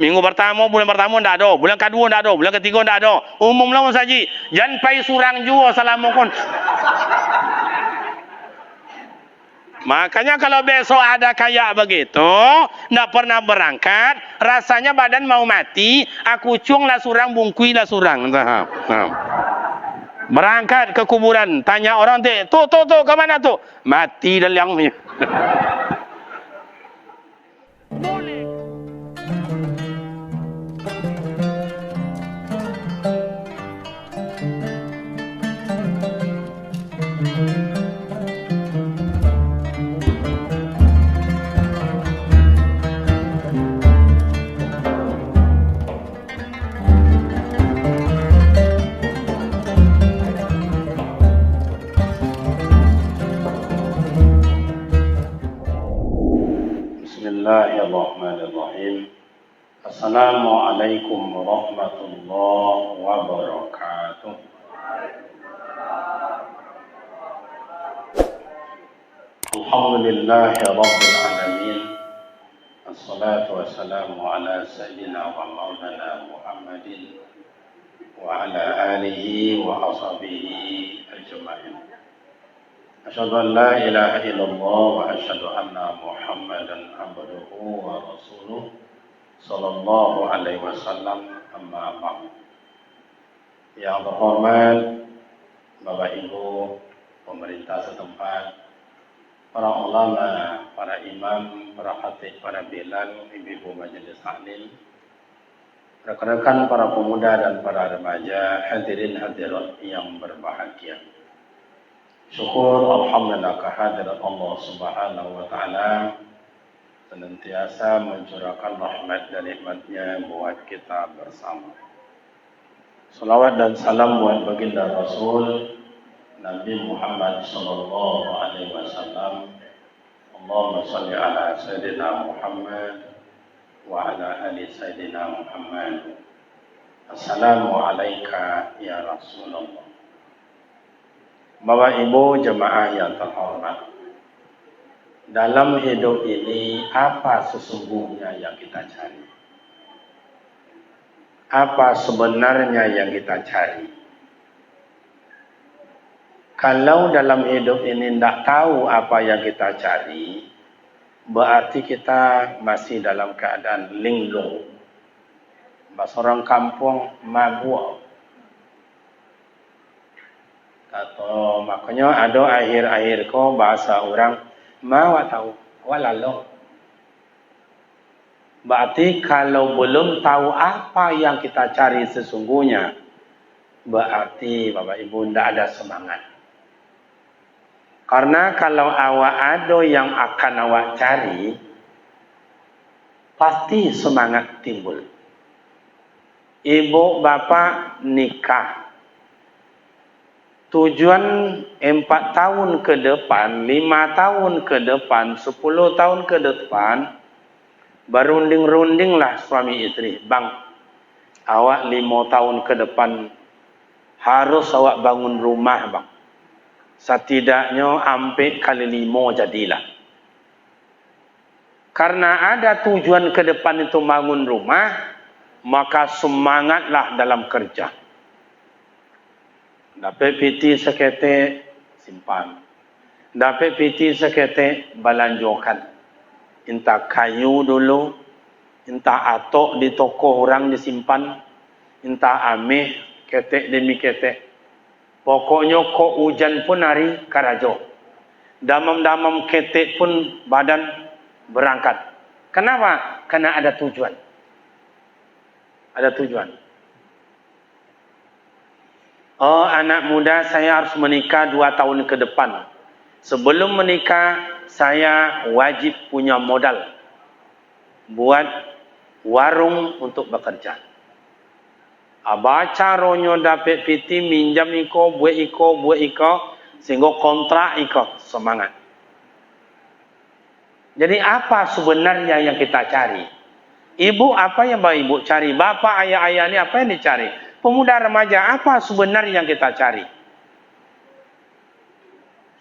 Minggu pertama, bulan pertama ndak ada, bulan kedua ndak ada, bulan ketiga ndak ada. Umumlah Mas Haji, jangan pai surang jua salamukun. Makanya kalau besok ada kayak begitu, ndak pernah berangkat, rasanya badan mau mati, aku cung lah surang, bungkui lah surang. Nah. Berangkat ke kuburan, tanya orang tuh, kemana tuh? Mati dalangnya. Boleh. Bismillahirrahmanirrahim. Assalamualaikum warahmatullahi wabarakatuh. Alhamdulillahirabbil alamin. Assalatu wassalamu ala sayyidina wa maulana Muhammadin wa ala alihi wa ashabihi ajma'in. Asyhadu an la ilaha illallah wa asyhadu anna Muhammadan abduhu wa rasuluh sallallahu alaihi wasallam, amma ba'd. Yang terhormat Bapak Ibu pemerintah setempat, para ulama, para imam, para khatib, para bilal, ibu-ibu majelis taklim, rekan-rekan para pemuda dan para remaja, hadirin hadirat yang berbahagia. Syukur alhamdulillah kehadirat Allah Subhanahu wa taala senantiasa mencurahkan rahmat dan nikmat-Nya buat kita bersama. Salawat dan salam buat baginda Rasul Nabi Muhammad sallallahu alaihi wasallam. Allahumma shalli ala sayyidina Muhammad wa ala ali sayyidina Muhammad. Assalamu alayka ya Rasulullah. Bapak Ibu jemaah yang terhormat, dalam hidup ini apa sesungguhnya yang kita cari? Apa sebenarnya yang kita cari? Kalau dalam hidup ini tidak tahu apa yang kita cari, berarti kita masih dalam keadaan linglung. Bahasa orang kampung, mabuk. Atau makanya ada akhir-akhir ko bahasa orang mau tahu walalong. Berarti kalau belum tahu apa yang kita cari sesungguhnya, berarti Bapak Ibu tidak ada semangat. Karena kalau awak ada yang akan awak cari, pasti semangat timbul. Ibu bapak nikah. Tujuan 4 tahun ke depan, 5 tahun ke depan, 10 tahun ke depan, berunding-rundinglah suami istri. Bang, awak 5 tahun ke depan harus awak bangun rumah, bang. Setidaknya ampe kali 5 jadilah. Karena ada tujuan ke depan itu bangun rumah, maka semangatlah dalam kerja. Dapat piti sekete simpan. Dapat piti sekete belanjokan. Entah kayu dulu, entah atok di toko orang disimpan, entah ameh ketek demi ketek. Pokoknya kok hujan pun hari karajo. Damam-damam ketek pun badan berangkat. Kenapa? Karena ada tujuan. Ada tujuan. Oh, anak muda, saya harus menikah 2 tahun ke depan. Sebelum menikah, saya wajib punya modal buat warung untuk bekerja. Baca ronyo dapat piti minjam iko, buat iko, sehingga kontrak iko, semangat. Jadi apa sebenarnya yang kita cari? Ibu apa yang ibu cari? Bapak, ayah-ayah ini apa yang dicari? Pemuda remaja apa sebenarnya yang kita cari?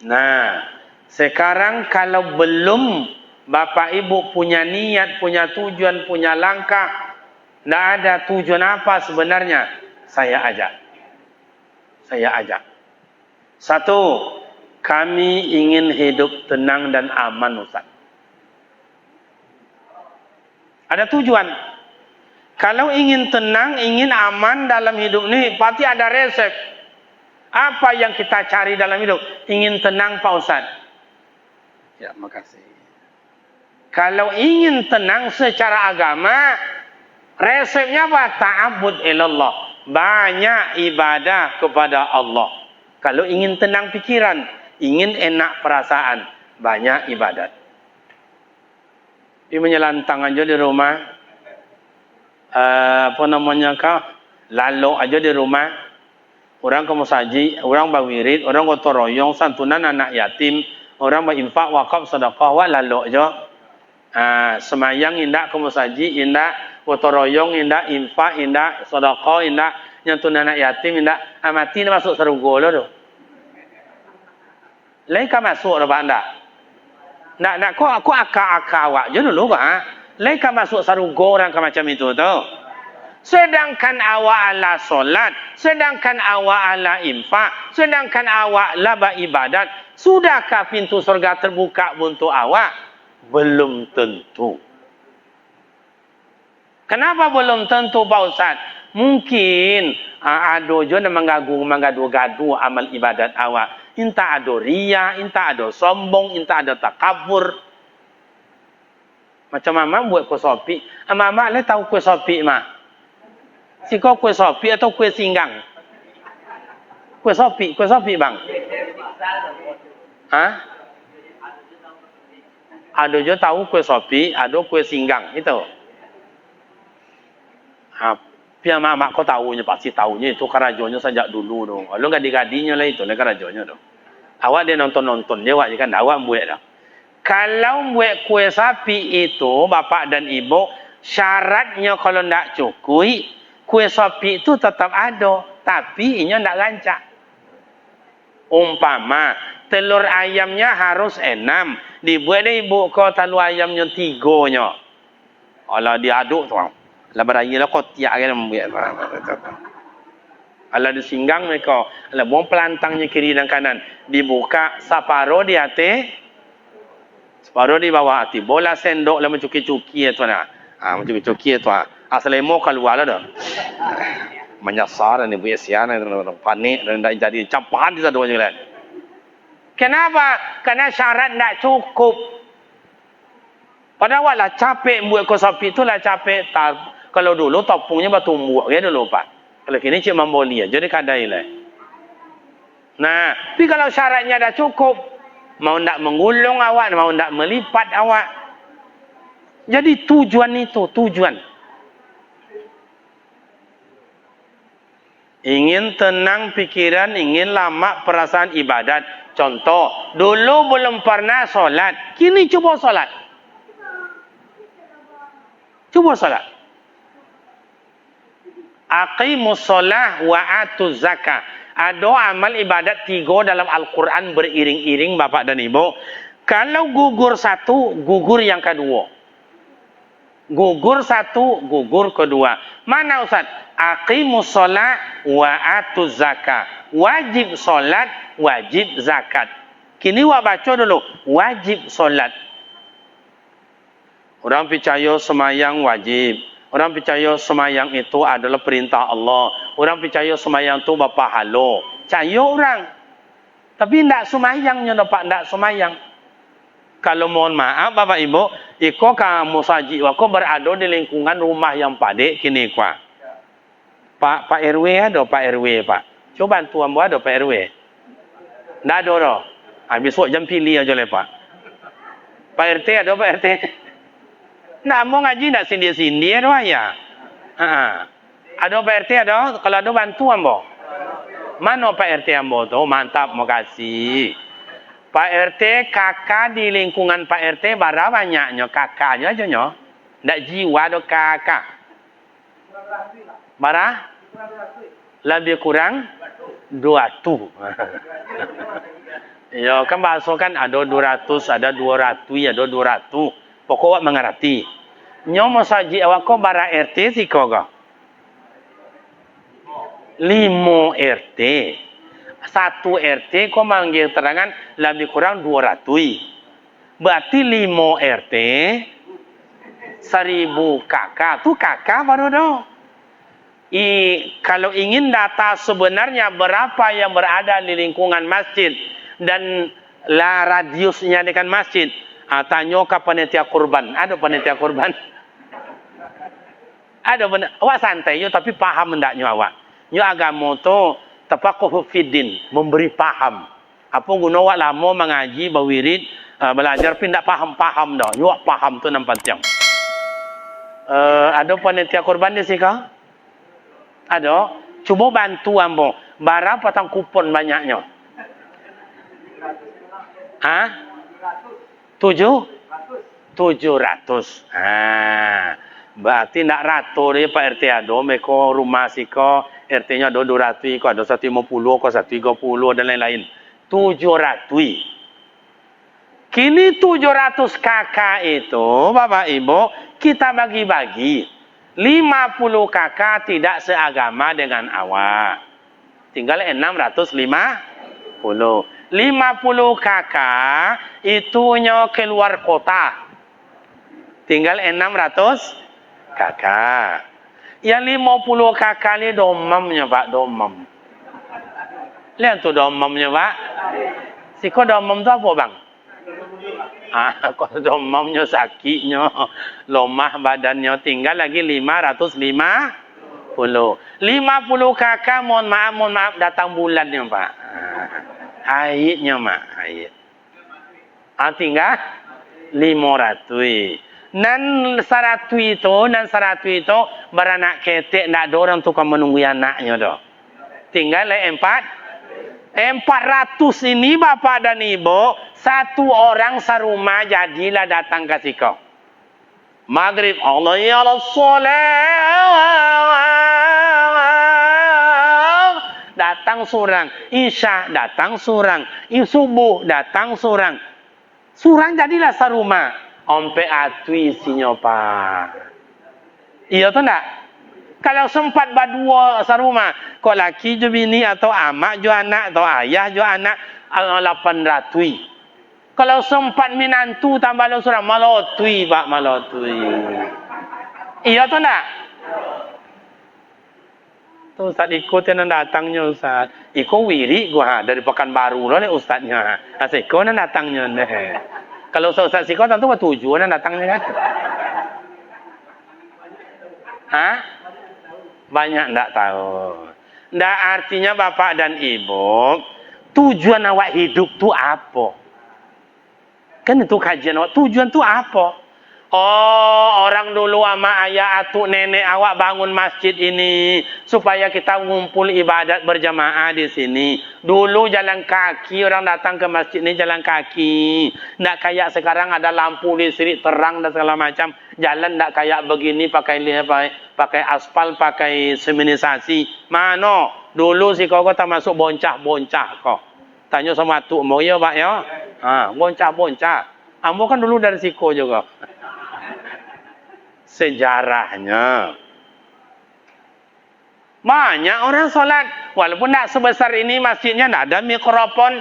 Nah, sekarang kalau belum Bapak Ibu punya niat, punya tujuan, punya langkah, Tidak ada tujuan apa sebenarnya. Saya ajak. Satu, kami ingin hidup tenang dan aman, Ustaz. Ada tujuan. Kalau ingin tenang, ingin aman dalam hidup ini, pasti ada resep. Apa yang kita cari dalam hidup? Ingin tenang, Pak Ustaz. Ya, makasih. Kalau ingin tenang secara agama, resepnya apa? Ta'abbud ilallah. Banyak ibadah kepada Allah. Kalau ingin tenang pikiran, ingin enak perasaan, banyak ibadat. Dia menyelantang aja di rumah, lalu aja di rumah, orang ke musaji, orang berwirid, orang gotong royong, santunan anak yatim, orang berinfak, wakaf, sedekah, lalu aja. Semayang indah ke musaji, indah gotong royong, indah infak, indah sedekah, indah nyantun anak yatim, indah mati masuk surga lo tu. Lain kan masuk dah Pak anda. Nak aku akak awak je dulu Pak. Lain kan masuk surga orang kan macam itu tu. Sedangkan awak ala solat, sedangkan awak ala infak, sedangkan awak la beribadat, sudahkah pintu surga terbuka untuk awak? Belum tentu. Kenapa belum tentu Pak Ustaz? Mungkin ada je menggadu amal ibadat awak. Inta ada ria, inta ada sombong, inta ada takabur. Macam mama buat kue sopi. Mama le tahu kue sopi mah. Si kau kue sopi atau kue singgang? Kue sopi bang. Hah? Ada je tahu kue sopi, ada kue singgang itu. Pihak mak kau tahunya pasti tahunya itu karajonya sejak dulu dong. Kalau gadi-gadinya lah itu, karajonya dong. Awak dia nonton je, awak je kan, awak buat dah. Kalau buat kue sapi itu, bapak dan ibu, syaratnya kalau tidak cukui, kue sapi itu tetap ada, tapi inya tidak rancak. Umpama, telur ayamnya harus 6, dibuat deh ibu kau telur ayamnya 3-nya. Kalau diaduk tu, lah beraya lah kau tiap kan membuat. Kalau disinggang mereka, lah buang pelantangnya kiri dan kanan, dibuka separuh di atas, separuh di bawah hati. Bola sendok lah mencuki-cuki itu nak. Mencuki-cuki itu. Asalemo keluar lah dah. Menyasar ni buat sian, panik dan tak jadi campur di satu je. Kenapa? Karena syarat tak cukup. Padahal lah capek buat kosapi itu lah capek. Kalau dulu topungnya bertumbuk ya dulu Pak. Kalau kini cik memboli aja dia kadai lah. Nah, tapi kalau syaratnya dah cukup, mau ndak menggulung awak, mau ndak melipat awak. Jadi tujuan itu, tujuan. Ingin tenang pikiran, ingin lama perasaan ibadat. Contoh, dulu belum pernah solat, kini cuba solat. Cuba solat. Aqimus solah wa atuz zakah. Ada amal ibadat 3 dalam Al-Quran beriring-iring bapak dan ibu. Kalau gugur satu, gugur yang kedua. Gugur satu, gugur kedua. Mana Ustaz? Aqimus solah wa atuz zakah. Wajib solat, wajib zakat. Kini wak baca dulu. Wajib solat. Orang percaya semayang wajib. Orang percaya semayang itu adalah perintah Allah. Orang percaya semayang itu berpahala. Percaya orang. Tapi tidak semayangnya dapat tidak semayang. Kalau mohon maaf Bapak Ibu, iko kamu saji wako berada di lingkungan rumah yang padat kini kuah. Pak RW ada Pak RW Pak. Coba bantuan buat ada Pak RW. Tidak ada dah. Habis buat jam pilih aja le Pak. Pak RT ada Pak RT. Nak mau ngaji nak sindir-sindir doa ya. Ada Pak RT ada, kalau ada bantuan boh. Mana Pak RT ambo tu? Mantap, makasih. Pak RT kakak di lingkungan Pak RT berapa banyaknya kakaknya aja nyo. Ndak jiwa do kakak. Berapa? Lebih kurang 200. Ya kan bahasa kan ada 200, ada 200, ada 200. Pokok awak mengerti. Nyo mau saji awak ko bara RT si ko ga. 5 RT. 1 RT ko manggil terangan lebih kurang 200. Berarti 5 RT 1000 kakak. Tu kakak baru dah. Kalau ingin data sebenarnya berapa yang berada di lingkungan masjid dan radiusnya dengan masjid, tanya ke panitia kurban. Ada panitia kurban? Ada benar. Awak santai yo tapi paham ndaknya awak. Yo agama tu tafaquh fiddin, memberi paham. Apa guna awak lama mengaji, berwirid, belajar pun ndak paham-paham dah. Yo paham tu nampak jam. Ada panitia kurban di sini kah? Ada. Cuba bantu ambo. Barang patang kupon banyaknya. Hah? 700. Berarti nak rato dia Pak RT ada. Mereka rumah siko RT-nya ada 200, ada 150, ada 130 dan lain-lain. 700. Kini 700 kakak itu, Bapak Ibu, kita bagi-bagi. 50 kakak tidak seagama dengan awak. Tinggal 650. 50 kakak itunya keluar kota. Tinggal 600 kakak. Yang 50 kakak ni domamnya Pak, domam. Lihat tu domamnya Pak. Siko domam tu apa bang? Kok domamnya sakitnya, lemah badannya, tinggal lagi 550. 50 kakak mohon maaf datang bulannya Pak. Haidnya mak, haid. Tinggal 500. Nan 100 itu beranak ketek, tak ada orang tukang menunggu anaknya dah. Tinggal 400 ini bapak dan ibu, satu orang serumah jadilah datang ke siko. Maghrib Allah ya salat datang surang, isya datang surang, subuh datang surang. Surang jadilah serumah. Ompe atui isinya Pak. Iya tu tak? Kalau sempat berdua serumah, kok laki je bini atau amak je anak atau ayah je anak 800. Kalau sempat minantu tambah lo surang malotui Pak, malotui. Iya tu tak? Tu Ustaz ikut yang datangnya Ustaz. Ikut wiri gua dari Pekanbaru lah ni Ustaznya. Asiko nan datangnya ni. Kalau Ustaz Siko tentu tujuan datangnya kan? Hah? Banyak ndak tahu. Ndak artinya bapak dan ibu, tujuan awak hidup tu apa? Kan itu kajian awak, tujuan tu apa? Oh, orang dulu sama ayah atuk nenek awak bangun masjid ini supaya kita ngumpul ibadat berjamaah di sini. Dulu jalan kaki, orang datang ke masjid ini jalan kaki. Ndak kayak sekarang ada lampu listrik terang dan segala macam. Jalan ndak kayak begini pakai aspal, pakai seminisasi. Mano? Dulu si kau tak masuk boncah-boncah kok. Tanya sama atuk mau ya Pak ya? Boncah-boncah. Ambo kan dulu dari Siko juga. Sejarahnya banyak orang sholat walaupun tak sebesar ini masjidnya, tak ada mikrofon,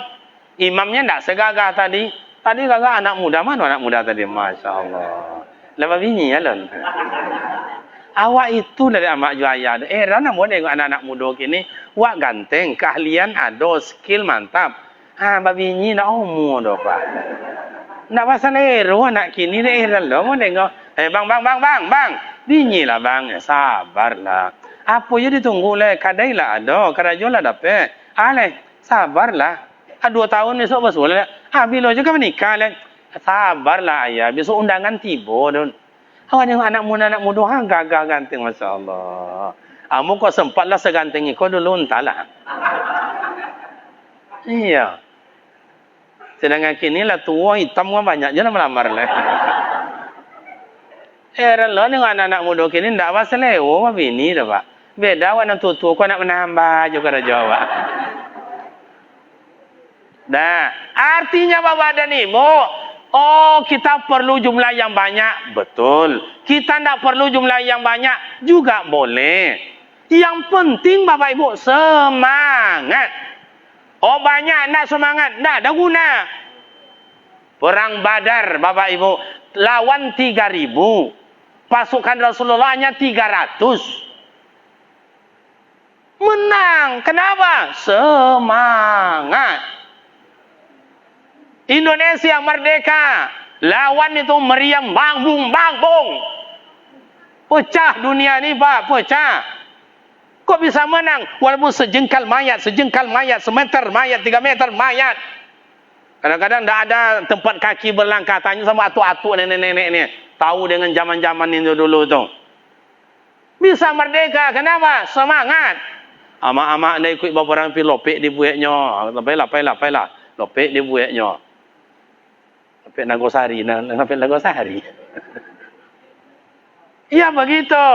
imamnya tak segagah tadi gagah anak muda. Mana anak muda tadi? Masya Allah, lepas bini ya lon. Awak itu dari amak juaya rana mau tengok anak-anak muda kini wak ganteng, keahlian ada, skill mantap. Babinyi nak umur dah Pak. Nak pasal anak kini lah mau tengok. Bang. Binyi lah bang. Sabarlah. Apa je ditunggu le? Kadai lah ada. Karajo lah dapat. Sabarlah. 2 tahun besok besok lah. Bila juga menikah le. Sabarlah ayah. Besok undangan tiba don. Awak tengok anak muda gagah ganteng Masya Allah. Kamu kok sempatlah seganteng kau dulu entahlah. Iya. Sedangkan kini lah tua hitam kan banyak je nak melamar lah. Lo ni anak-anak muda kini ndak apa selewo apa bini dah Pak. Beda awak nak tua kau nak menambah juga dah jawab. Dah, artinya bapak dan ibu, Oh, kita perlu jumlah yang banyak. Betul. Kita tidak perlu jumlah yang banyak. Juga boleh. Yang penting Bapak Ibu semangat. Oh, banyak nak semangat. Tidak ada guna. Perang Badar Bapak Ibu. Lawan 3.000. Pasukan Rasulullah hanya 300. Menang. Kenapa? Semangat. Indonesia merdeka. Lawan itu meriam bangbung. Pecah dunia ni Pak, pecah. Kok bisa menang? Walaupun sejengkal mayat, semeter mayat, 3 meter mayat. Kadang-kadang tidak ada tempat kaki berlangkah. Tanya sama atuk-atuk nenek-nenek ni. Tahu dengan zaman-zaman itu dulu tu. Bisa merdeka. Kenapa? Semangat. Amak-amak anda ikut beberapa orang pergi lopek di bueknya. Paylah. Lopek di bueknya. Lopek Nagosari. Iya begitu.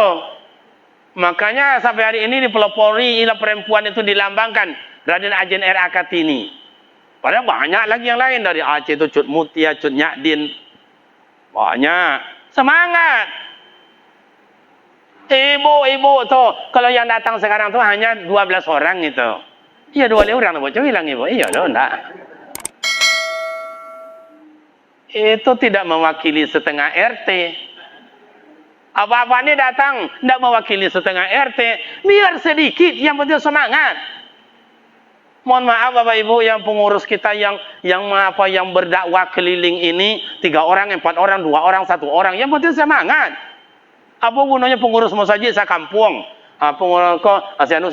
Makanya sampai hari ini dipelopori ilah perempuan itu dilambangkan. Raden Ajen R.A. Kartini. Padahal banyak lagi yang lain. Dari Aceh itu Cut Mutia, Cut Nyakdin. Banyak. Semangat. Ibu-ibu tu. Kalau yang datang sekarang tu hanya 12 orang itu. Iya 12 orang. Coba bilang ibu. Iya loh enggak. Itu tidak mewakili setengah RT. Apa-apa ini datang tidak mewakili setengah RT. Biar sedikit, yang penting semangat. Mohon maaf Bapak Ibu yang pengurus kita yang berdakwah keliling ini 3 orang, 4 orang, 2 orang, 1 orang. Yang penting semangat. Apa gunanya pengurus masjid sekampung? Pengurus ko sianu.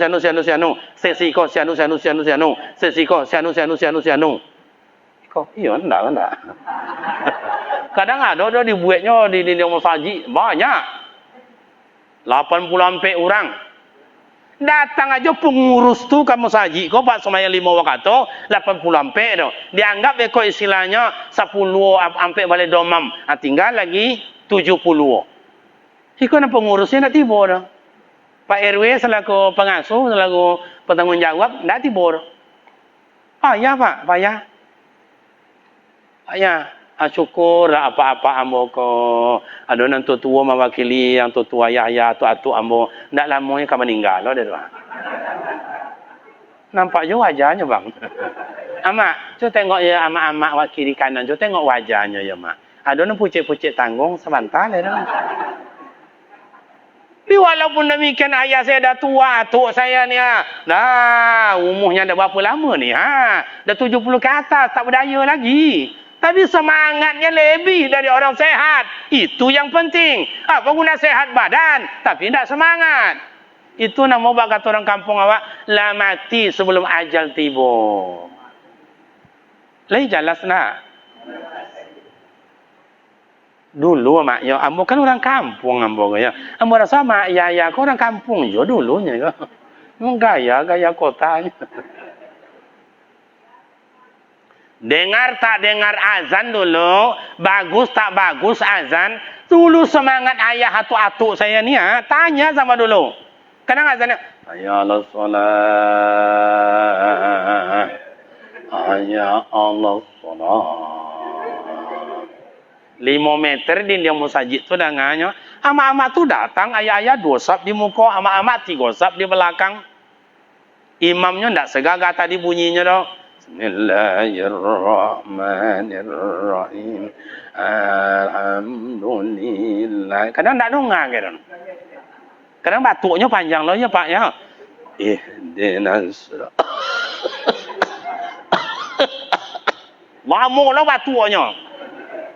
Sesi ko sianu. Sesi ko sianu. Kok iya enggak. Kadang ada di buatnya di masjid banyak. 80 sampai orang. Datang aja pengurus tu ke masjid kok Pak semaya 5 waktu 80 sampai tu. Dianggap kok istilahnya 10 sampai balik domam. Tinggal lagi 70. Iko na pengurusnya nak tiba dah. Pak RW selaku pengasuh, selaku bertanggungjawab nak tiba. Ya Pak, payah. Ya, syukur apa-apa ambo ko. Ada nan tua mewakili yang tua ayah tu atu ambo. Ndak lamanya ka meninggal loh dia tu. Nampak je wajahnya bang. Amak, cuba tengok ya amak-amak wakili kanan, cuba tengok wajahnya ya mak. Ada nan pucik-pucik tanggung sebentar dia tu. Walaupun demikian ayah saya dah tua, atuk saya ni dah umurnya dah berapa lama ni dah 70 ke atas, tak berdaya lagi. Tapi semangatnya lebih dari orang sehat. Itu yang penting. Pengguna sehat badan, tapi tidak semangat. Itu nama kata orang kampung awak, lah mati sebelum ajal tiba. Lagi jelas nak? Dulu mak ya, ambo kan orang kampung ambo ya. Ambo rasa mak ya kau orang kampung je dulunya ya. Memang gaya kotanya. Dengar tak dengar azan dulu, bagus tak bagus azan, dulu semangat ayah atuk-atuk saya ni tanya sama dulu. Kadang azannya, ya Allah salat. Ya Allah salat. 5 meter di dia masjid tu dengannya, amak-amak tu datang, ayah-ayah 2 sap di muka, amak-amak 3 sap di belakang. Imamnya ndak segagah tadi bunyinya dah. Bismillahirrahmanirrahim. Alhamdulillah. Kadang tak dengar kan. Kadang batuknya panjang loh ya Pak ya. Ihdinas. Lama lah batuknya.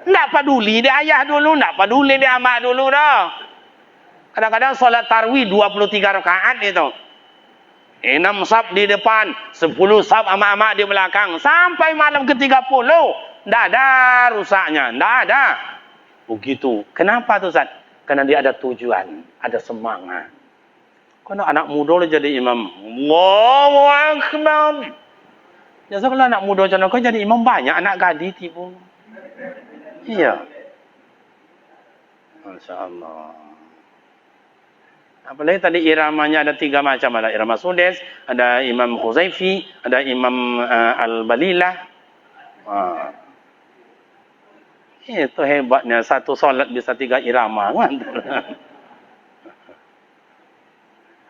Tak peduli dia ayah dulu, tak peduli dia amak dulu dah. Kadang-kadang solat tarawih 23 rakaat itu. 6 saf di depan, 10 saf amak-amak di belakang. Sampai malam ke-30. Tak ada rusaknya. Tak ada. Begitu. Kenapa tu Ustaz? Karena dia ada tujuan. Ada semangat. Kalau anak muda jadi imam. Allahu Akbar. Ya so, kalau anak muda macam kau jadi imam banyak. Anak gadis tiba. Iya. Masya Allah. Apalagi tadi iramanya ada 3 macam. Ada irama Sudes, ada Imam Khuzaifi, ada Imam Al-Balilah. Itu hebatnya, satu solat bisa 3 irama.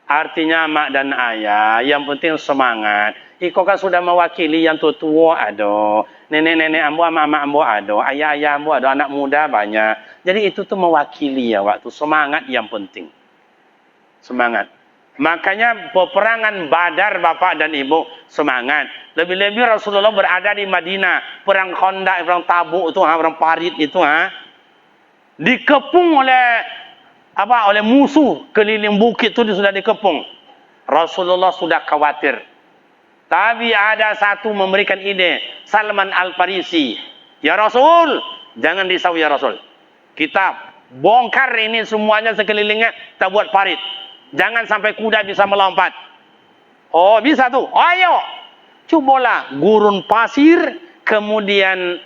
Artinya mak dan ayah, yang penting semangat. Iko kan sudah mewakili yang tua-tua ada, nenek-nenek ambo, mak-mak ambo ada, ayah-ayah ambo ada, anak muda banyak. Jadi itu tuh mewakili ya waktu semangat yang penting. Semangat. Makanya peperangan Badar Bapak dan Ibu semangat. Lebih-lebih Rasulullah berada di Madinah, perang Khandaq, perang Tabuk itu, perang Parit itu, dikepung oleh musuh keliling bukit itu sudah dikepung. Rasulullah sudah khawatir. Tapi ada satu memberikan ide, Salman Al-Farisi. Ya Rasul, jangan risau ya Rasul. Kita bongkar ini semuanya sekelilingnya, kita buat parit. Jangan sampai kuda bisa melompat. Oh, bisa tuh. Ayo. Cobalah gurun pasir, kemudian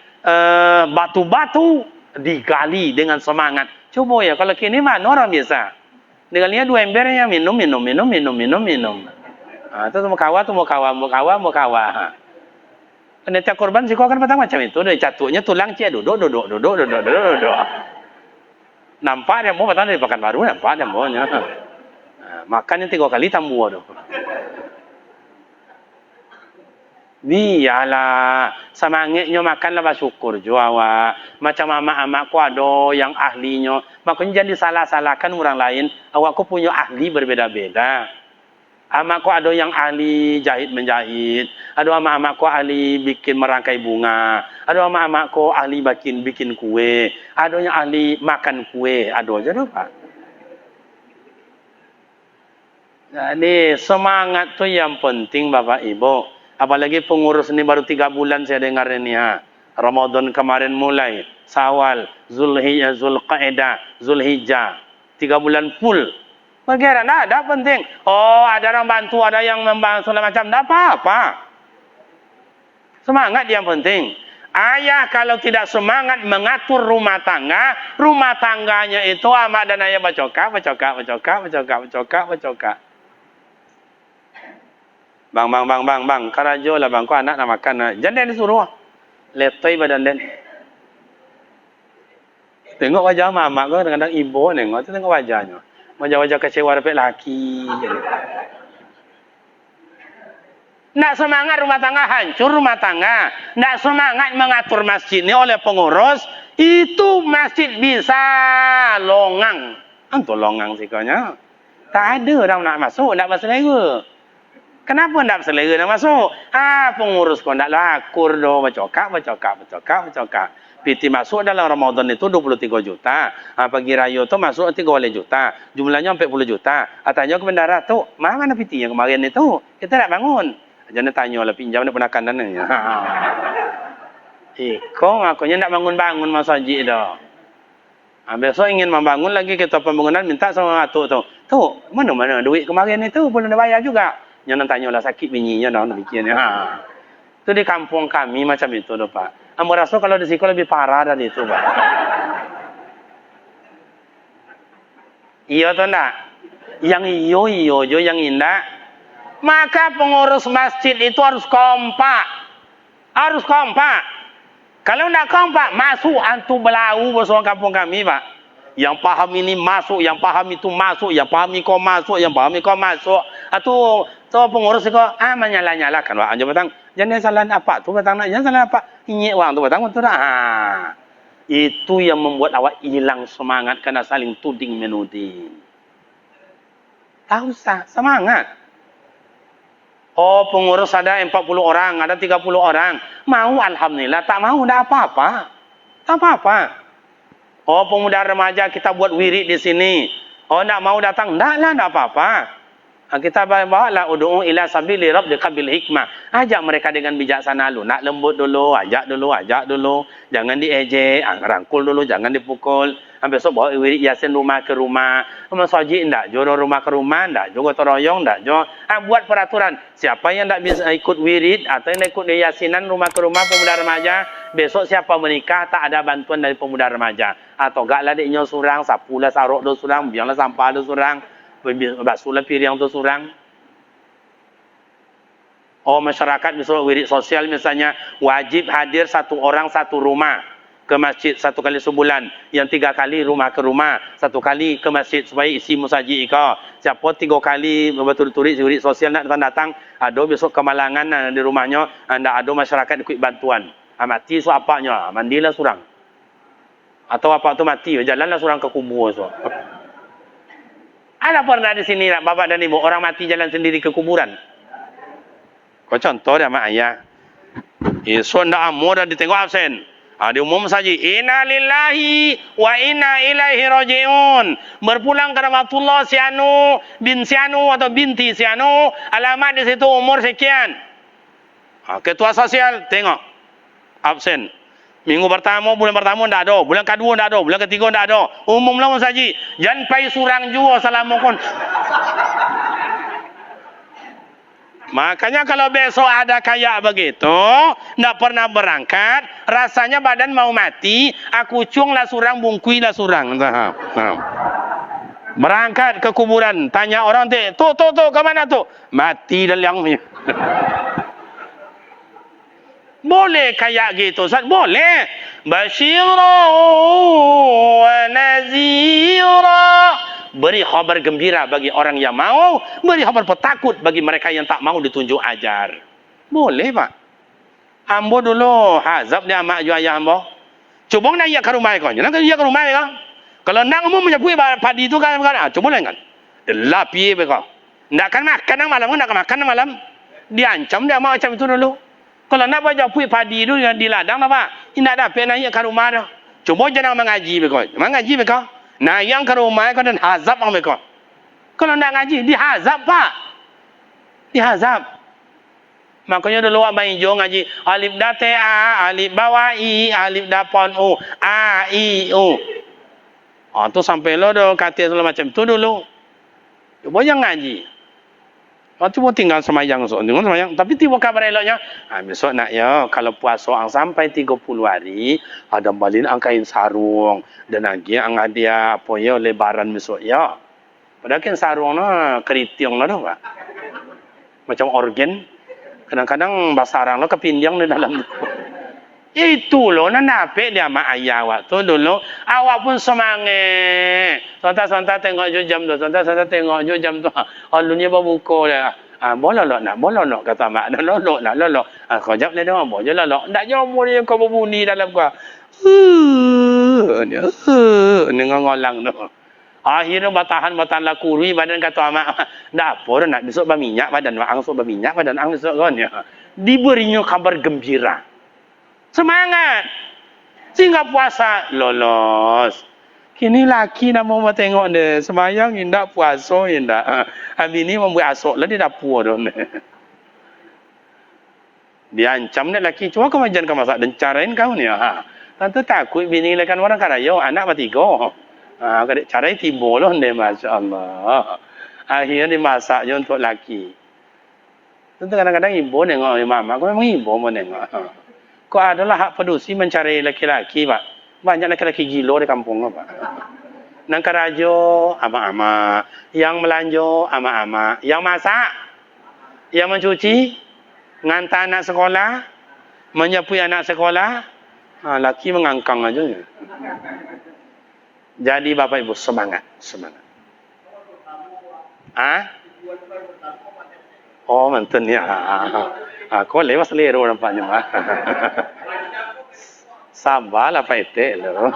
batu-batu digali dengan semangat. Coba ya, kalau kini mana orang biasa. Digalinya 2 embernya minum. Itu mau kawa. Panitia korban sih kok kan petang macam itu. Dari catunya tulang cia duduk. Nampak dia mau petang dari Pekanbaru, nampak dia maunya. Makannya 3 kali tambah tu. Biarlah semangatnya makanlah bersyukur jua awak. Macam amak-amak ku ada yang ahlinya, makanya jadi salah-salahkan orang lain. Awak ku punya ahli berbeda-beda. Amak ku ada yang ahli jahit menjahit, ada amak-amak ku ahli bikin merangkai bunga, ada amak-amak ku ahli bikin kue, ada yang ahli makan kue, ada aja tu Pak. Jadi semangat tu yang penting Bapak Ibu. Apalagi pengurus ini baru 3 bulan saya dengar ini Ramadan kemarin mulai, Syawal, Zulqa'dah, Zulhijjah. 3 bulan full. Bagaimana? Nah, ada penting. Oh, ada orang bantu, ada yang membantu segala macam. Tidak apa-apa. Semangat yang penting. Ayah kalau tidak semangat mengatur rumah tangganya itu amak dan ayah bacokak. Bang, karajo lah bang, kau anak nak makan. Jangan disuruh. Letoi badan den. Tengok wajah mama kau kadang-kadang ibu nengok, tengok wajahnya. Wajah-wajah kecewa dapat laki. Nak semangat rumah tangga, hancur rumah tangga. Nak semangat mengatur masjid ini oleh pengurus, itu masjid bisa longang. Antu longang sih kaunya. Tak ada orang nak masuk, nak berselera. Kenapa tak berselera nak masuk? Pengurus kau nak lakur doh, bacokak. PT masuk dalam Ramadan itu 23 juta. Pagi raya tu masuk 3 juta. Jumlahnya 40 juta. Tanya ke bendara tu, mana PT yang kemarin itu? Kita nak bangun. Jangan tanya lah pinjam nak penakanan ni. Kau ngakunya nak bangun masjid dah. Besok ingin membangun lagi kita pembangunan minta sama atuk tu. Tu, mana duit kemarin itu belum dibayar juga. Jangan tanya lah sakit binyinya dah bikinnya. Itu di kampung kami macam itu dah Pak. Ambo rasa kalau di sini lebih parah dari itu Pak. Iya atau enggak? Yang iyo yang indah. Maka pengurus masjid itu harus kompak. Kalau tidak kompak, masuk antu belau bersama kampung kami Pak. Yang paham ini masuk, yang paham itu masuk, yang paham kau masuk, yang paham kau masuk. Atau pengurus itu menyala-nyalakan Pak. Jangan salah apa tu batang nak, jangan salah apa. Inyek wang tu batang betul dah. Itu yang membuat awak hilang semangat karena saling tuding menuding. Tak usah semangat. Oh, pengurus ada 40 orang, ada 30 orang. Mau alhamdulillah, tak mau tak apa-apa. Tak apa-apa. Oh, pemuda remaja kita buat wirid di sini. Oh, tak mau datang, taklah tak apa-apa. Kita bawalah ud'u ila sabili rabbika bil hikmah. Ajak mereka dengan bijaksana dulu. Nak lembut dulu, ajak dulu. Jangan diejek, rangkul dulu, jangan dipukul. Besok bawa wirid yasin rumah ke rumah. Masjid enggak, jodoh rumah ke rumah enggak, juga teroyong enggak, buat peraturan. Siapa yang enggak bisa ikut wirid atau yang ikut yasinan rumah ke rumah pemuda remaja, besok siapa menikah tak ada bantuan dari pemuda remaja. Atau enggaklah deknya surang, sapulah sarok do surang, biarlah sampah do surang. Basulah piring tu surang. Oh, masyarakat misalnya wirid sosial misalnya wajib hadir 1 orang 1 rumah. ke masjid 1 kali sebulan, yang 3 kali rumah ke rumah, 1 kali ke masjid supaya isi musaji ika. Siapa 3 kali bertulis jurid sosial nak datang, ada besok kemalangan di rumahnya, anda ada masyarakat ikut bantuan. Mati so apanya, mandilah surang. Atau apa tu mati, jalanlah surang ke kubur so. Ada pernah di sini nak bapak dan ibu orang mati jalan sendiri ke kuburan? Kau contoh dia mak ayah. Esok ndak amo dah ditengok absen. Diumum saja, inna lillahi wa inna ilaihi raji'un. Berpulang ke rahmatullah si anu bin si anu atau binti si anu, alamat di situ umur sekian. Ketua sosial tengok absen. Minggu pertama, bulan pertama ndak ada, bulan kedua ndak ada, bulan ketiga ndak ada. Umumlah saja. Jangan pai surang jua salamualaikum. Makanya kalau besok ada kayak begitu, ndak pernah berangkat, rasanya badan mau mati, aku cunglah surang, bungkui lah surang. Berangkat ke kuburan, tanya orang tuh, ke mana tuh? Mati dalangnya. Boleh kayak gitu, Ustaz? Boleh. Basyira wa nazira. Beri khabar gembira bagi orang yang mau, beri khabar petakut bagi mereka yang tak mau ditunjuk ajar. Boleh, Pak. Ambo dulu hazab dia mak ju ayah ambo. Cuba nak ia ke rumah kau. Jangan ia ke rumah kau. Kalau nak umum menyebut padi itu kan, cuba lah kan. Delah piye kau. Ndak kan makan malam, ndak makan malam. Diancam dia mau macam itu dulu. Kalau nak baca puih padi itu di ladang apa? Tidak dapat nak ia ke rumah dah. Cuba jangan mengaji kau. Mengaji kau. Nah, yang ke rumah kau dan hazab ang mereka. Kalau nak ngaji, dihazab Pak. Dihazab. Makanya dulu awak main jo ngaji. Alif da te a, alif bawah i, alif da pon u, a, i, u. Tu sampai lo do kata segala macam tu dulu. Coba yang ngaji. Cuma tinggal semayang so, tinggal semayang. Tapi tiba kabar eloknya, besok nak ya, kalau puasa ang sampai 30 hari, ada balin ang kain sarung, dan lagi ang dia apa ya lebaran besok ya. Padahal kan sarung na keritiong na dah Pak. Macam organ. Kadang-kadang basarang lo kepinjang di dalam. Itu lo na napik dia mak ayah waktu dulu. Awak pun semangat. Sontak-sontak tengok je jam tu. Sontak-sontak tengok je jam tu. Alunnya berbuka dia. Bolok kata mak. Lolok. Kau jap ni dia boleh lolok. Tak jauh dia kau berbunyi dalam kau. Ni ngolang tu. Akhirnya batahan laku badan kata mak. Tak apa nak besok berminyak badan ang besok berminyak badan ang besok kan ya. Diberinya kabar gembira. Semangat. Sehingga puasa lolos. Kini laki nak mau tengok dia. Semayang indak puasa indak. Habis ni membuat asok lah dia dapur tu. Dia ancam dia laki. Cuma kau jangan kau masak dan carain kau ni. Tante takut bini lekan orang karayo. Anak bertiga. Carain timbul lah dia. Masya Allah. Akhirnya dimasak je untuk laki. Tentu kadang-kadang ibu nengok mama. Kau memang ibu mau nengok. Kau adalah hak pedusi mencari laki-laki, Pak. Banyak laki-laki gila di kampung, Pak. Nang karajo, ama-ama. Yang melanjo, ama-ama. Yang masak, yang mencuci, ngantar anak sekolah, menyapui anak sekolah, laki mengangkang aja. Jadi Bapak Ibu, semangat. Oh, mantan ya. Kau lewat selero nampaknya mah. Sabarlah Pak Ete lo.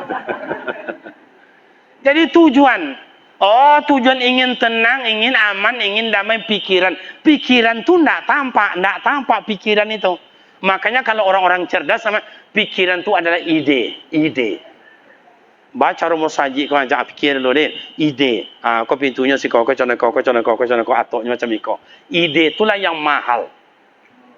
Jadi tujuan ingin tenang, ingin aman, ingin damai pikiran. Pikiran tu tidak tampak pikiran itu. Makanya kalau orang-orang cerdas sama pikiran tu adalah ide. Baca rumus saji kau ajak fikir dulu deh. Ide. Kau pintunya si kau atoknya macam iko. Ide itulah yang mahal.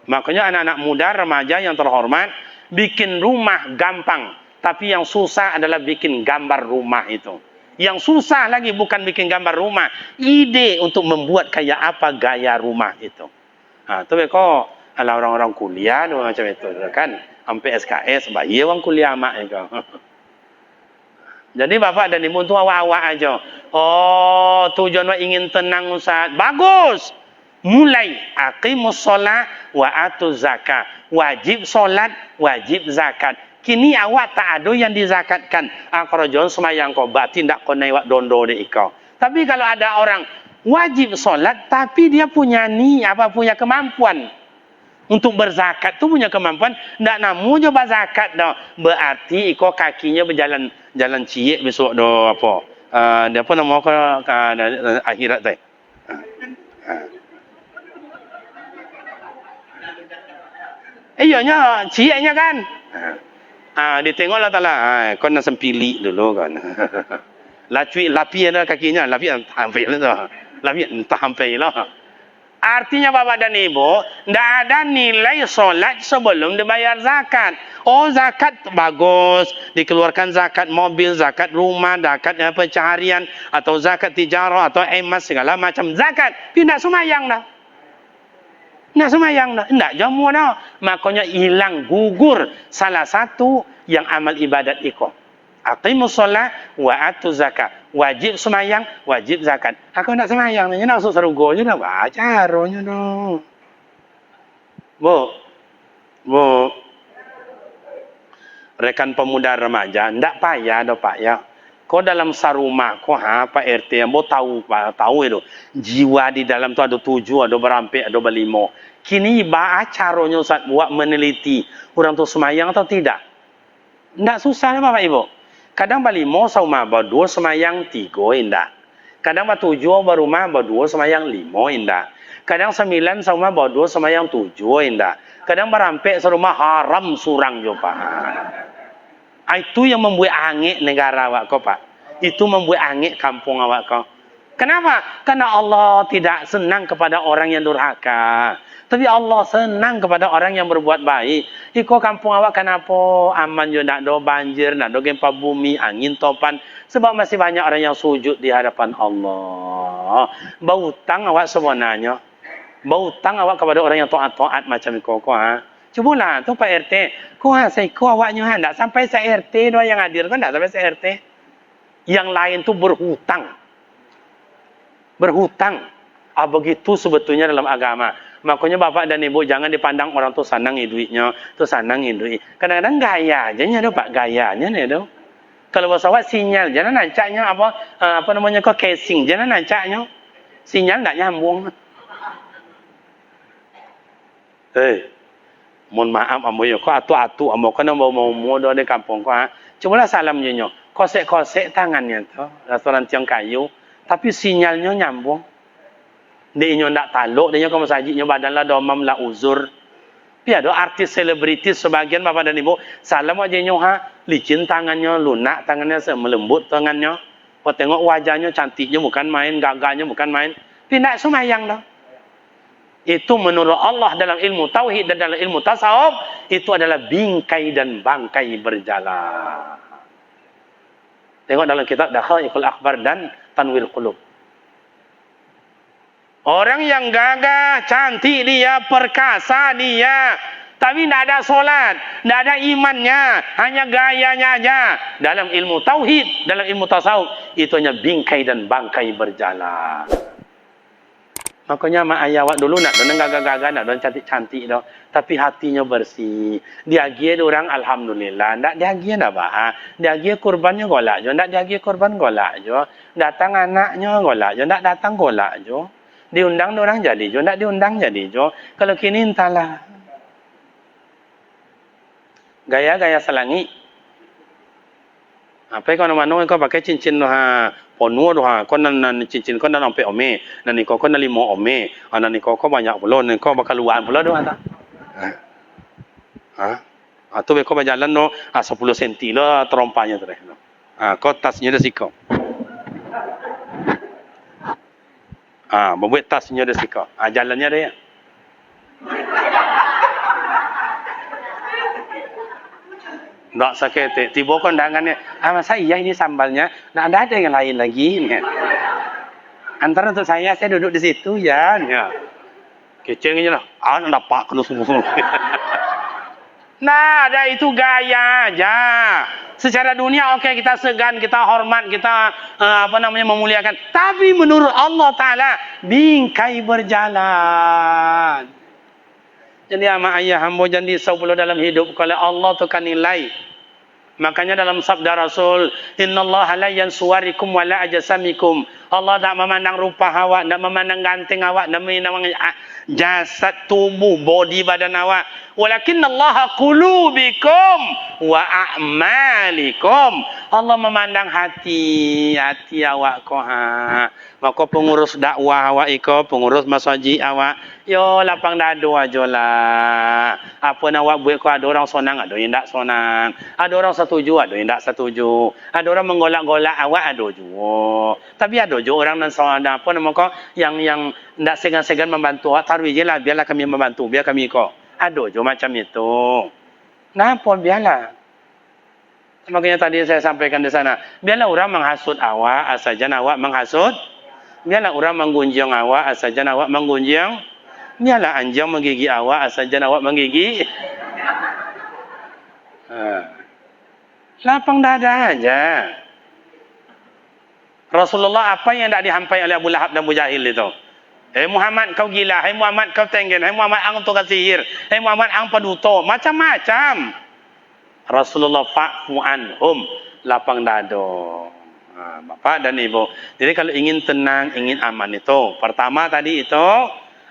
Makanya anak-anak muda, remaja yang terhormat, bikin rumah gampang. Tapi yang susah adalah bikin gambar rumah itu. Yang susah lagi bukan bikin gambar rumah. Ide untuk membuat kayak apa gaya rumah itu. Tapi kok ala orang-orang kuliah macam itu kan. Sampai SKS, bayi orang kuliah mak itu. Jadi Bapak dan Ibu itu awak-awak aja. Tujuan ingin tenang Ustaz. Bagus. Mulai aqimus solat wa atuz zakat. Wajib solat, wajib zakat. Kini awak tak ada yang dizakatkan. Kerajaan semayang kau, berarti tak kau naik dondo di ikau. Tapi kalau ada orang wajib solat, tapi dia punya punya kemampuan untuk berzakat tu punya kemampuan, tak namu je berzakat dah. Berarti ikau kakinya berjalan jalan ciek besok dah apa? Dia apa nama ke akhirat tu? Iyanya cieknya kan. Dia tengoklah tak lah. Kau nak sempili dulu kan. Lapi ada kakinya, lapi hampir lah. Lapi entah hampir lah. Artinya Bapak dan Ibu, tidak ada nilai solat sebelum dibayar zakat. Oh, zakat bagus, dikeluarkan zakat mobil, zakat rumah, zakat pencaharian, atau zakat tijarah, atau emas, segala macam zakat. Tapi tidak semayang dah. Nak semayang dah. Tak jamu dah. Makanya hilang gugur salah satu yang amal ibadat ikut. Aqimus solat wa atu zakat. Wajib semayang, wajib zakat. Aku nak semayang. Dia nak masuk surga je dah. Caranya dah. Bu. Rekan pemuda remaja. Tak payah dah Pak ya. Kau dalam sarumah, kau Pak RT yang tahu itu. Jiwa di dalam tu ada 7, ada berampik, ada berlima. Kini caranya Ustaz buat meneliti orang tu semayang atau tidak. Tak susah Bapak Ibu. Kadang berlima saumah berdua semayang 3 indah. Kadang bertujuh berumah berdua semayang 5 indah. Kadang 9 saumah berdua semayang 7 indah. Kadang berampik serumah haram surang juga. Itu yang membuat angin negara awak kau Pak. Itu membuat angin kampung awak kau. Kenapa? Karena Allah tidak senang kepada orang yang durhaka. Tapi Allah senang kepada orang yang berbuat baik. Iko kampung awak kenapa? Aman je, tak ada banjir, tak ada gempa bumi, angin topan. Sebab masih banyak orang yang sujud di hadapan Allah. Berhutang awak sebenarnya. Berhutang awak kepada orang yang taat-taat macam iko. Cubalah tu Pak RT. Kau saya awaknya tak sampai saya RT doa yang hadir kan tak sampai saya RT. Yang lain tu berhutang. Begitu sebetulnya dalam agama. Makanya Bapak dan Ibu jangan dipandang orang tu sanang duitnya, tu sanang duit. Kadang-kadang gaya aja nya Pak, gayanya nih tu. Kalau bahasa awak sinyal, jangan nancaknya apa namanya kok casing, jangan nancaknya. Sinyal tak nyambung. Mohon maaf amoy ko atu-atu amo kana mau do di kampung ko Cubalah salam nyo. Kosek-kosek tangannya tu, restoran tiang kayu, tapi sinyalnya nyambung. Dia nyo ndak taluk, dia nyo ke masjidnya badan lah domam lah uzur. Tapi ada artis selebritis sebagian Bapak dan Ibu, salam aja nyo licin tangannya, lunak tangannya, melembut tangannya. Kau tengok wajahnya cantiknya bukan main, gagahnya bukan main. Tapi ndak semayang dah. Itu menurut Allah dalam ilmu tauhid dan dalam ilmu tasawuf itu adalah bingkai dan bangkai berjalan. Tengok dalam kitab Dakha'iqul Akhbar dan Tanwirul Qulub. Orang yang gagah, cantik dia, perkasa dia, tapi tidak ada solat, tidak ada imannya, hanya gayanya aja. Dalam ilmu tauhid, dalam ilmu tasawuf itu hanya bingkai dan bangkai berjalan. Makanya mak ayah awak dulu nak don gagah-gagah, nak don cantik-cantik dah, tapi hatinya bersih. Dia gie orang alhamdulillah, ndak dia gie dah bah. Dia gie kurbannya golak jo, ndak dia gie kurban golak jo. Datang anaknya golak jo, ndak datang golak jo. Diundang orang jadi jo, ndak diundang jadi jo. Kalau kini entahlah. Gaya-gaya selangi. Apa kau nama kau pakai cincin ponua kau nan cincin kau nan sampai ome, nan kau nan 5 ome, nan kau banyak pula, nan kau bakal luar pula doa tak? Atau kau berjalan 10 senti lah terompanya tu. Kau tasnya dah sikau. Membuat tasnya dah sikau. Jalannya dia. Tak sakit. Tiba kondangannya. Masa iya ini sambalnya. Nah, ada yang lain lagi. Antara untuk saya duduk di situ ya. Kecengnya lah. Dapat kena semua. Nah, ada itu gaya aja. Secara dunia okey kita segan, kita hormat, kita memuliakan. Tapi menurut Allah Ta'ala bingkai berjalan. Jadi ama ayah hamba jangan risau pula dalam hidup. Kalau Allah tu kan nilai Makanya dalam sabda Rasul, innallaha la yansuwarikum wa la ajsamikum. Allah tak memandang rupa awak, tak memandang ganteng awak, tak memandang jasad tubuh, body badan awak. Walakinallaha qulubikum wa a'malikum. Allah memandang hati awak ko ha. Maka pengurus dakwah awak iko, pengurus masjid awak, yo lapang dado ajolah. Apa nak awak buat ko, ada orang sonang, ada yang tak sonang. Ada orang setuju, ada yang tak setuju. Ada orang menggolak-golak awak, ada juga. Tapi ada juga orang dan sonang apa nama ko yang tak segan-segan membantu awak, taruh je lah, biarlah kami membantu, biar kami ko. Ada juga macam itu. Kenapa biarlah? Makanya tadi saya sampaikan di sana, biarlah orang menghasut awak, asalkan awak menghasut. Biarlah orang menggunjing awak, asalkan awak menggunjing. Biarlah anjing menggigit awak, asalkan awak menggigit. Lapang dada aja. Rasulullah apa yang tak dihampai oleh Abu Lahab dan Abu Jahil itu? Hei Muhammad kau gila, hei Muhammad kau tenggen, hei Muhammad ang tukang sihir, hei Muhammad ang paduto, macam-macam. Rasulullah fa'fu anhum, lapang dado. Bapak dan Ibu. Jadi kalau ingin tenang, ingin aman itu, pertama tadi itu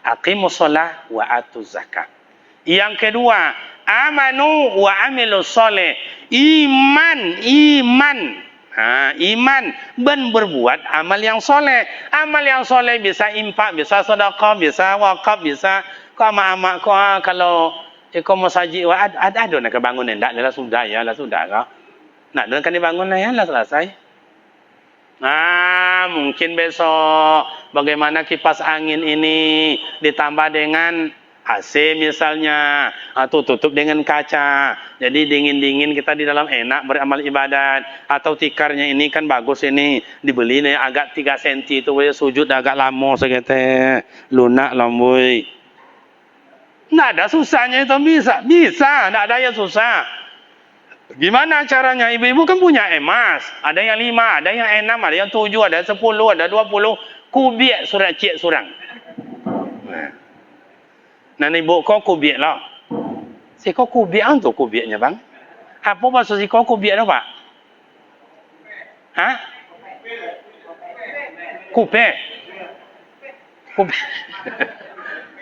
aqimus shalah wa atuz zakat. Yang kedua, amanu wa amilus sholeh. Iman. Iman dan berbuat amal yang soleh. Amal yang soleh bisa infak, bisa sedekah, bisa wakaf, bisa kau ama-ama kau kalau ikut masjid ada nak bangun endak lah sudah ya lah sudah kah. Nak kan dibangun lah ya lah selesai. Mungkin besok bagaimana kipas angin ini ditambah dengan AC misalnya, atau tutup dengan kaca. Jadi dingin-dingin kita di dalam enak beramal ibadat. Atau tikarnya ini kan bagus ini, dibeli nih agak 3 cm itu sujud agak lama segitu. Lunak lambui. Nggak ada susahnya itu, bisa, nggak ada yang susah. Gimana caranya? Ibu-ibu kan punya emas, ada yang 5, ada yang 6, ada yang 7, ada 10, ada 20 kubik surat cik surang. Nah ibu kau kubik lah. Si kau kubik tu kubiknya bang. Apa maksud si kau kubik tu pak? Kupe.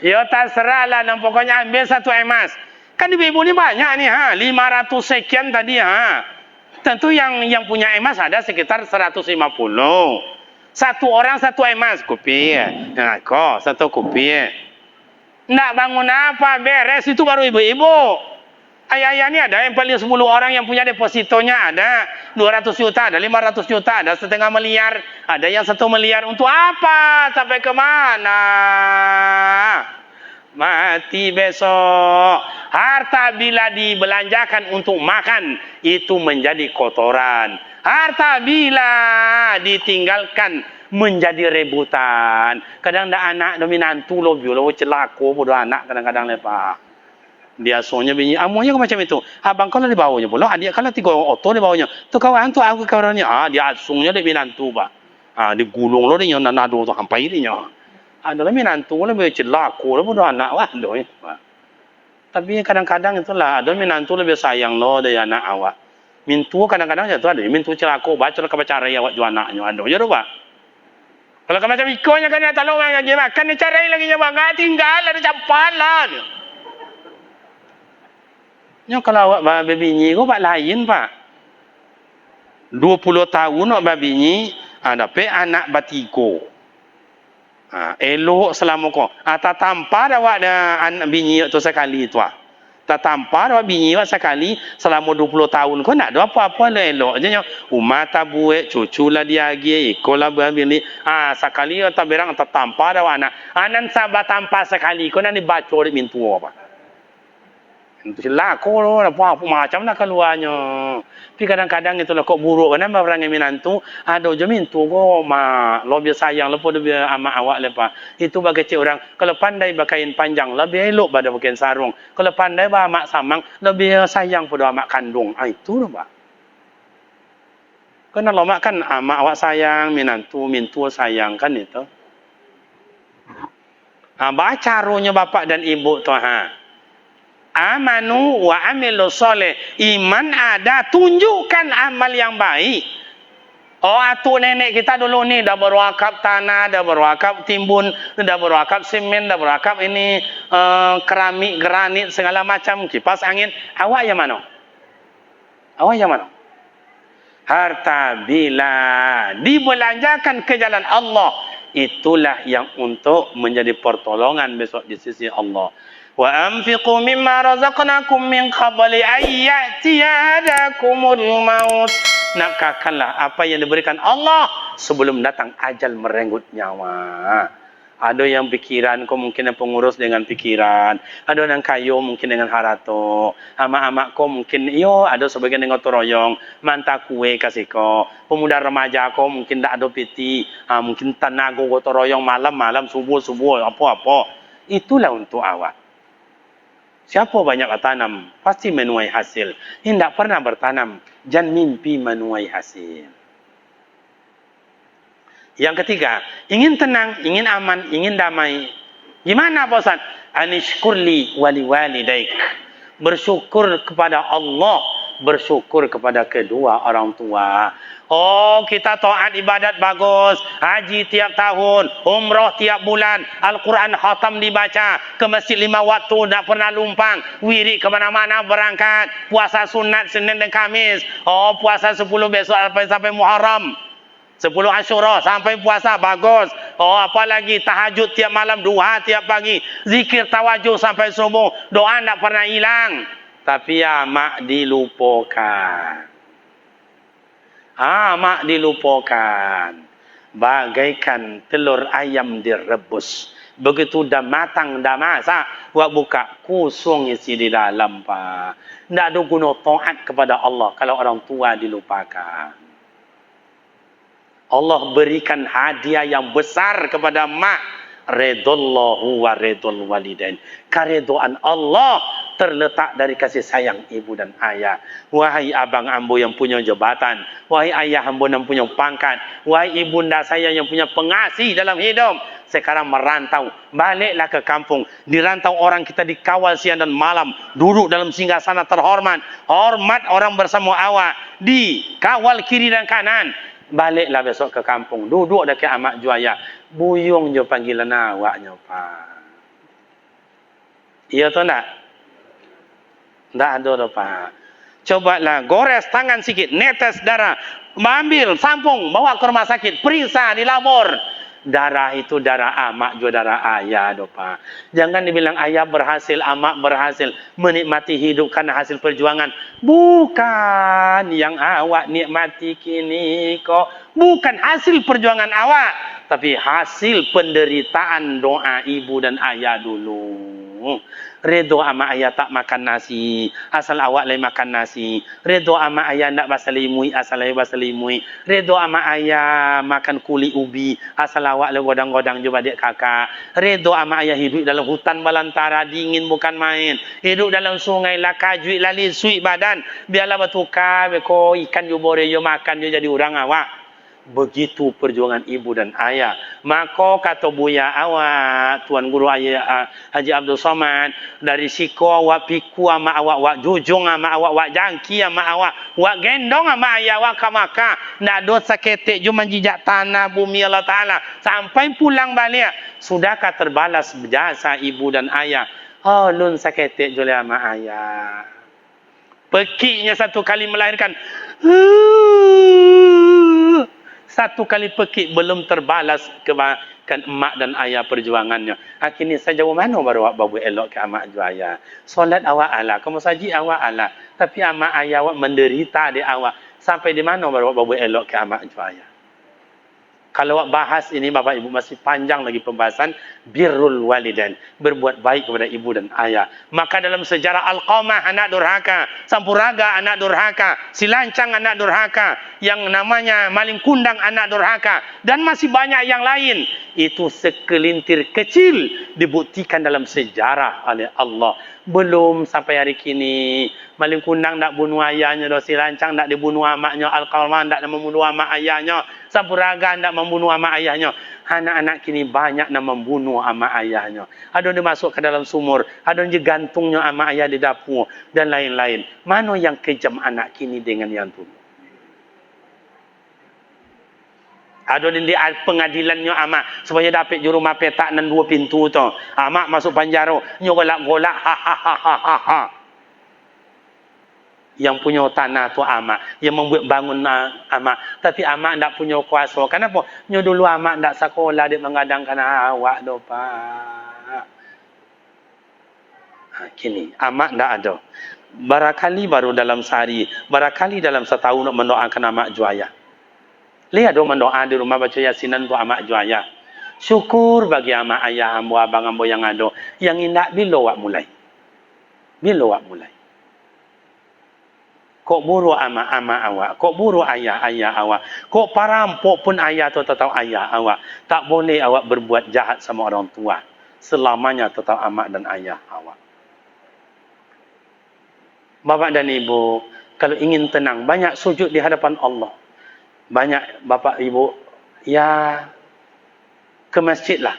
Ya terserah lah, dan pokoknya ambil satu emas. Kan ibu-ibu ni banyak ni 500 sekian tadi Tentu yang punya emas ada sekitar 150. Satu orang satu emas kopi. Kok satu kopi. Ndak bangun apa beres itu baru ibu-ibu. Ayah-ayah ni ada yang paling 10 orang yang punya depositonya ada 200 juta, ada 500 juta, ada 1,5 miliar, ada yang 1 miliar. Untuk apa? Sampai ke mana? Mati besok. Harta bila dibelanjakan untuk makan itu menjadi kotoran. Harta bila ditinggalkan menjadi rebutan. Kadang dah anak dominantu lo biolo celako bodoh anak kadang-kadang lepak. Dia soalnya bunyi amunya macam itu. Abang kalau di bawahnya pula, adik kalau 3 orang oto di bawahnya. Tu kawan tu aku kawannya. Dia asungnya dominantu ba. Digulung lo dia nado tu sampai dia. Adalah minantu lebih celaka lah bodoh anak wah doh. Tapi kadang-kadang itulah ada minantu lebih sayang lo dari anak awak. Mintu kadang-kadang jatuh ada mintu celaka baca ke cara awak jual anaknya ada je pak. Kalau macam ikonya kan ya tolong yang dia makan ni carai lagi nya bang tinggal ada campalan. Nya kalau awak babinyi ko pak lain pak. 20 tahun awak babinyi ada pe anak batigo. Elok selama kau. Tak tampar awak anak bini tu sekali tu. Tak tampar awak bini awak sekali selama 20 tahun kau nak ada apa-apa lah elok je nya. Umat tak buat, cucu lah dia lagi, ikolah bini. Sekali tak berang tak tampar awak anak. Anan sabar tampar sekali kau nak dibaca di mintu apa. Itu laku loh, apa macam nak keluarnya. Tapi kadang-kadang itu lah kok buruk kan orang yang minantu, ada je mintu kok lebih sayang lebih ama awak lepas. Itu bagi cik orang kalau pandai berkain panjang lebih elok pada berkain sarung. Kalau pandai bah mak samang lebih sayang pada mak kandung. Itu loh pak. Kena lo mak kan ama awak sayang, mintu sayang kan itu. Baca rohnya bapak dan ibu tu amanu wa amilus soleh. Iman ada, tunjukkan amal yang baik. Oh, atuk nenek kita dulu ni dah berwakaf tanah, dah berwakaf timbun, dah berwakaf semen, dah berwakaf ini keramik, granit, segala macam, kipas angin. Awak yang mana? Awak yang mana? Harta bila dibelanjakan ke jalan Allah, itulah yang untuk menjadi pertolongan besok di sisi Allah. Wa anfiqu mimma razaqnakum min qabli an ya'tiyadakumul maut. Nafkahkanlah apa yang diberikan Allah sebelum datang ajal merenggut nyawa. Ada yang pikiran, kau mungkin yang pengurus dengan pikiran. Ada yang kayu mungkin dengan harato. Amak-amak kau mungkin, yo ada sebagian dengan toroyong. Manta kue kasih kau. Pemuda remaja kau mungkin tak ada piti. Mungkin tanago kau toroyong malam-malam, subuh-subuh, apa-apa. Itulah untuk awak. Siapa banyak bertanam, pasti menuai hasil. Tidak pernah bertanam, jangan mimpi menuai hasil. Yang ketiga, ingin tenang, ingin aman, ingin damai. Gimana Pak Ustaz? Anishkurli wali walidaik. Bersyukur kepada Allah, bersyukur kepada kedua orang tua. Oh, kita taat ibadat bagus, haji tiap tahun, umrah tiap bulan, Al-Quran khatam dibaca, ke masjid 5 waktu tak pernah lumpang, wirid ke mana-mana berangkat, puasa sunat Senin dan Khamis. Oh, puasa 10 besok sampai Muharram. 10 Asyura sampai puasa bagus. Oh, apalagi tahajud tiap malam, duha tiap pagi, zikir tawajuh sampai subuh, doa tak pernah hilang. Tapi ya mak dilupakan. Mak dilupakan. Bagaikan telur ayam direbus. Begitu dah matang, dah masak, buat buka, kosong isi di dalam, Pak. Tak ada guna taat kepada Allah kalau orang tua dilupakan. Allah berikan hadiah yang besar kepada mak. Redallahu wa redul walidain. Keredoan Allah terletak dari kasih sayang ibu dan ayah. Wahai abang ambo yang punya jabatan, wahai ayah ambo yang punya pangkat, wahai ibunda saya yang punya pengasih dalam hidup, sekarang merantau, baliklah ke kampung. Di rantau orang kita dikawal siang dan malam, duduk dalam singgasana terhormat, hormat orang bersama awak, dikawal kiri dan kanan. Baliklah besok ke kampung, duduk dekat amak juaya, buyung je panggilan awaknya, Pak. Iya atau tak? Tak ada dah, Pak. Cobalah gores tangan sikit, netes darah, ambil sampung, bawa ke rumah sakit, periksa, dilabor. Darah itu darah amak juga darah ayah, dah, Pak. Jangan dibilang ayah berhasil, amak berhasil, menikmati hidup karena hasil perjuangan. Bukan yang awak nikmati kini kok. Bukan hasil perjuangan awak, tapi hasil penderitaan doa ibu dan ayah dulu. Redha ama ayah tak makan nasi, asal awak lain makan nasi. Redha ama ayah nak basalimui, asal lain basalimui. Redha ama ayah makan kulit ubi, asal awak lain godang-godang juga adik kakak. Redha ama ayah hidup dalam hutan belantara, dingin bukan main. Hidup dalam sungai lakajuit lali suik badan. Biarlah bertukar, beko ikan you boleh you makan you jadi orang awak. Begitu perjuangan ibu dan ayah. Maka kata buya awak, Tuan Guru ayah Haji Abdul Somad, dari siko awak piku ama awak, wak jujung ama awak, wak jangki ama awak, wak gendong ama ayah awak ke Makkah. Nak dosa ketek cuma jejak tanah bumi Allah Ta'ala. Sampai pulang balik, sudahkah terbalas jasa ibu dan ayah? Oh, lun saketek jole ama ayah. Pekiknya satu kali melahirkan. Satu kali pekik belum terbalas kebahagiaan emak dan ayah perjuangannya. Akhirnya saya jawab mana baru awak bawa elok ke amak ayah. Solat awak ala, kamu saji awak ala. Tapi amak ayah awak menderita di awak. Sampai di mana baru awak bawa elok ke amak ayah. Kalau awak bahas ini Bapak Ibu masih panjang lagi pembahasan birrul walidain, berbuat baik kepada ibu dan ayah. Maka dalam sejarah Alqamah anak durhaka, Sampuraga anak durhaka, Silancang anak durhaka, yang namanya Maling Kundang anak durhaka, dan masih banyak yang lain. Itu sekelintir kecil dibuktikan dalam sejarah oleh Allah. Belum sampai hari kini Maling Kundang tak bunuh ayahnya, Silancang tak dibunuh amaknya, Alqamah tak membunuh amak ayahnya. Sapuraga hendak membunuh ama ayahnya. Anak-anak kini banyak nak membunuh ama ayahnya. Ada yang masuk ke dalam sumur, ada yang gantungnya ama ayah di dapur dan lain-lain. Mana yang kejam anak kini dengan yang tu? Ada di pengadilannya ama supaya dapat jurumah petak dan 2 pintu tu. Ama masuk penjara, nyolak-golak ha ha ha ha ha ha. Yang punya tanah tu ama, yang membuat bangun ama, tapi ama ndak punya kuasa. Kenapa? Nyo dulu ama ndak sekolah dia mengadangkan awak do pak. Kini ama ndak ada. Barakali baru dalam sehari, barakali dalam setahun nak mendoakan ama juaya. Lihat dong mendoa di rumah baca yasinan tu ama juaya. Syukur bagi ama ayah ambo abang ambo yang ada. Yang indak bila awak mulai. Bila awak mulai. Kok buru ama-ama awak, kok buru ayah-ayah awak, kok parampok pun ayah tu tetap ayah awak. Tak boleh awak berbuat jahat sama orang tua. Selamanya tetap amak dan ayah awak. Bapak dan ibu, kalau ingin tenang, banyak sujud di hadapan Allah. Banyak bapak ibu, ya ke masjid lah.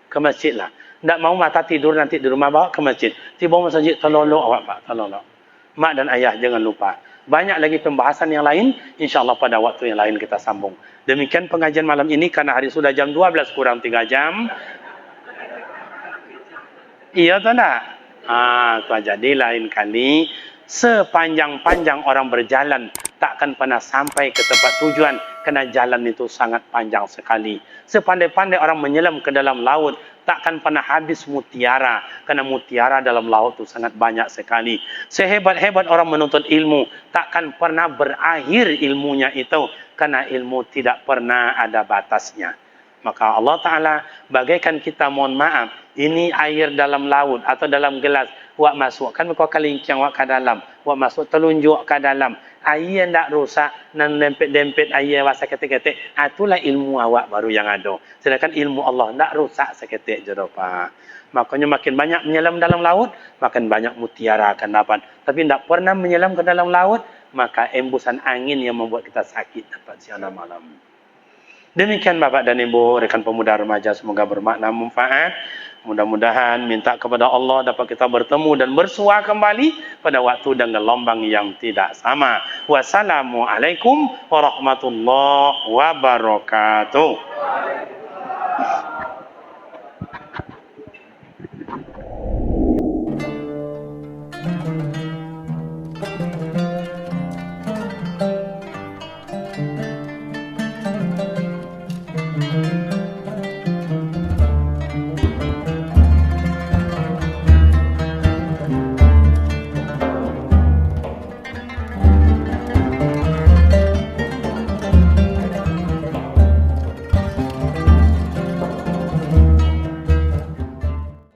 Ke masjid lah. Tak mau mata tidur nanti di rumah, bawa ke masjid. Tiba masjid, tolong awak pak, tolong. Mak dan ayah jangan lupa. Banyak lagi pembahasan yang lain, insyaAllah pada waktu yang lain kita sambung. Demikian pengajian malam ini, karena hari sudah jam 12 kurang 3 jam. Iya atau tak? Itu aja. Jadi lain kali, sepanjang-panjang orang berjalan, takkan pernah sampai ke tempat tujuan, kerana jalan itu sangat panjang sekali. Sepandai-pandai orang menyelam ke dalam laut, takkan pernah habis mutiara, kerana mutiara dalam laut itu sangat banyak sekali. Sehebat-hebat orang menuntut ilmu, takkan pernah berakhir ilmunya itu, kerana ilmu tidak pernah ada batasnya. Maka Allah Ta'ala bagaikan kita mohon maaf, ini air dalam laut atau dalam gelas, wak masuk, kan kau kalincang wak ke dalam, wak masuk telunjuk ke dalam, air tak rusak, dan dempet-dempet air wak seketik-ketik, itulah ilmu awak baru yang ada. Sedangkan ilmu Allah tak rusak seketik je Pak. Makanya makin banyak menyelam dalam laut, makin banyak mutiara akan dapat. Tapi tak pernah menyelam ke dalam laut, maka embusan angin yang membuat kita sakit dapat siang dan malam. Demikian Bapak dan Ibu, rekan pemuda remaja, semoga bermakna manfaat. Mudah-mudahan minta kepada Allah dapat kita bertemu dan bersua kembali pada waktu dan gelombang yang tidak sama. Wassalamualaikum warahmatullahi wabarakatuh.